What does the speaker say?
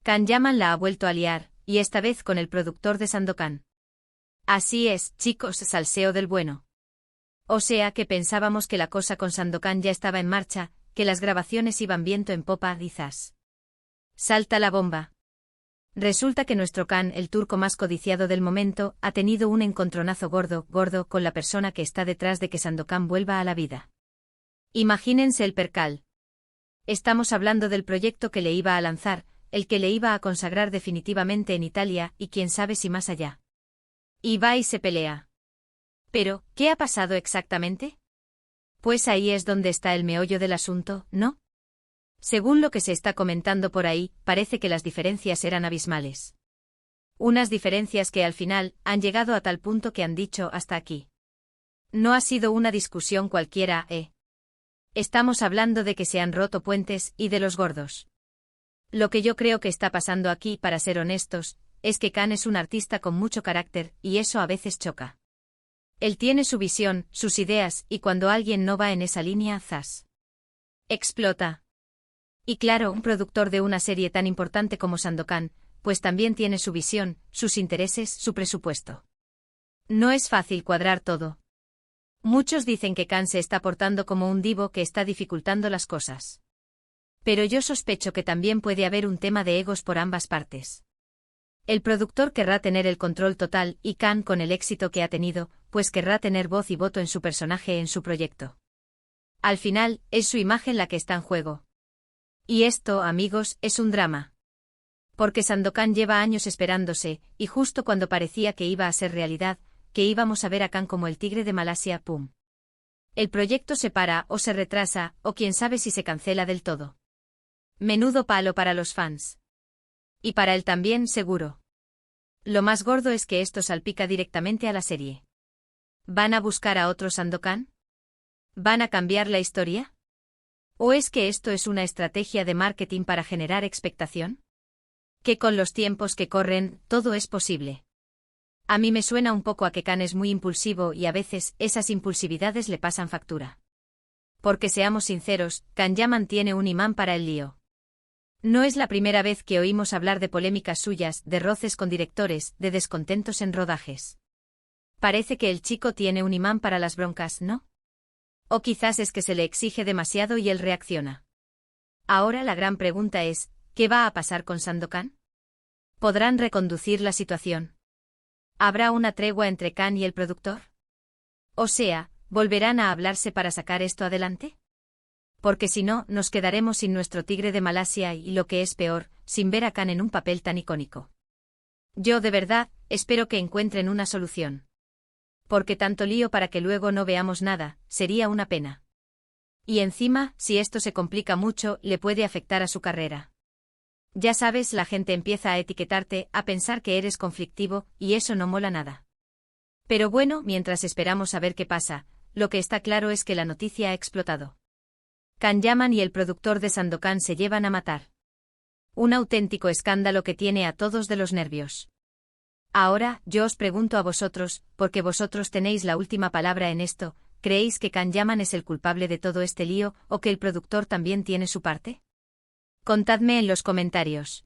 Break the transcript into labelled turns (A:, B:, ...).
A: Can Yaman la ha vuelto a liar, y esta vez con el productor de Sandokan. Así es, chicos, salseo del bueno. O sea que pensábamos que la cosa con Sandokan ya estaba en marcha, que las grabaciones iban viento en popa, quizás. Salta la bomba. Resulta que nuestro Can, el turco más codiciado del momento, ha tenido un encontronazo gordo con la persona que está detrás de que Sandokan vuelva a la vida. Imagínense el percal. Estamos hablando del proyecto que le iba a lanzar, el que le iba a consagrar definitivamente en Italia y quién sabe si más allá. Y va y se pelea. Pero, ¿qué ha pasado exactamente? Pues ahí es donde está el meollo del asunto, ¿no? Según lo que se está comentando por ahí, parece que las diferencias eran abismales. Unas diferencias que al final han llegado a tal punto que han dicho hasta aquí. No ha sido una discusión cualquiera, ¿eh? Estamos hablando de que se han roto puentes y de los gordos. Lo que yo creo que está pasando aquí, para ser honestos, es que Can es un artista con mucho carácter, y eso a veces choca. Él tiene su visión, sus ideas, y cuando alguien no va en esa línea, ¡zas! Explota. Y claro, un productor de una serie tan importante como Sandokan, pues también tiene su visión, sus intereses, su presupuesto. No es fácil cuadrar todo. Muchos dicen que Can se está portando como un divo que está dificultando las cosas. Pero yo sospecho que también puede haber un tema de egos por ambas partes. El productor querrá tener el control total y Can, con el éxito que ha tenido, pues querrá tener voz y voto en su personaje, en su proyecto. Al final, es su imagen la que está en juego. Y esto, amigos, es un drama. Porque Sandokan lleva años esperándose, y justo cuando parecía que iba a ser realidad, que íbamos a ver a Can como el tigre de Malasia, ¡pum! El proyecto se para, o se retrasa, o quién sabe si se cancela del todo. Menudo palo para los fans. Y para él también, seguro. Lo más gordo es que esto salpica directamente a la serie. ¿Van a buscar a otro Sandokan? ¿Van a cambiar la historia? ¿O es que esto es una estrategia de marketing para generar expectación? Que con los tiempos que corren, todo es posible. A mí me suena un poco a que Can es muy impulsivo y a veces esas impulsividades le pasan factura. Porque seamos sinceros, Can Yaman tiene un imán para el lío. No es la primera vez que oímos hablar de polémicas suyas, de roces con directores, de descontentos en rodajes. Parece que el chico tiene un imán para las broncas, ¿no? O quizás es que se le exige demasiado y él reacciona. Ahora la gran pregunta es, ¿qué va a pasar con Sandokan? ¿Podrán reconducir la situación? ¿Habrá una tregua entre Can y el productor? O sea, ¿volverán a hablarse para sacar esto adelante? Porque si no, nos quedaremos sin nuestro tigre de Malasia y, lo que es peor, sin ver a Can en un papel tan icónico. Yo de verdad, espero que encuentren una solución. Porque tanto lío para que luego no veamos nada, sería una pena. Y encima, si esto se complica mucho, le puede afectar a su carrera. Ya sabes, la gente empieza a etiquetarte, a pensar que eres conflictivo, y eso no mola nada. Pero bueno, mientras esperamos a ver qué pasa, lo que está claro es que la noticia ha explotado. Can Yaman y el productor de Sandokan se llevan a matar. Un auténtico escándalo que tiene a todos de los nervios. Ahora, yo os pregunto a vosotros, porque vosotros tenéis la última palabra en esto, ¿creéis que Can Yaman es el culpable de todo este lío, o que el productor también tiene su parte? Contadme en los comentarios.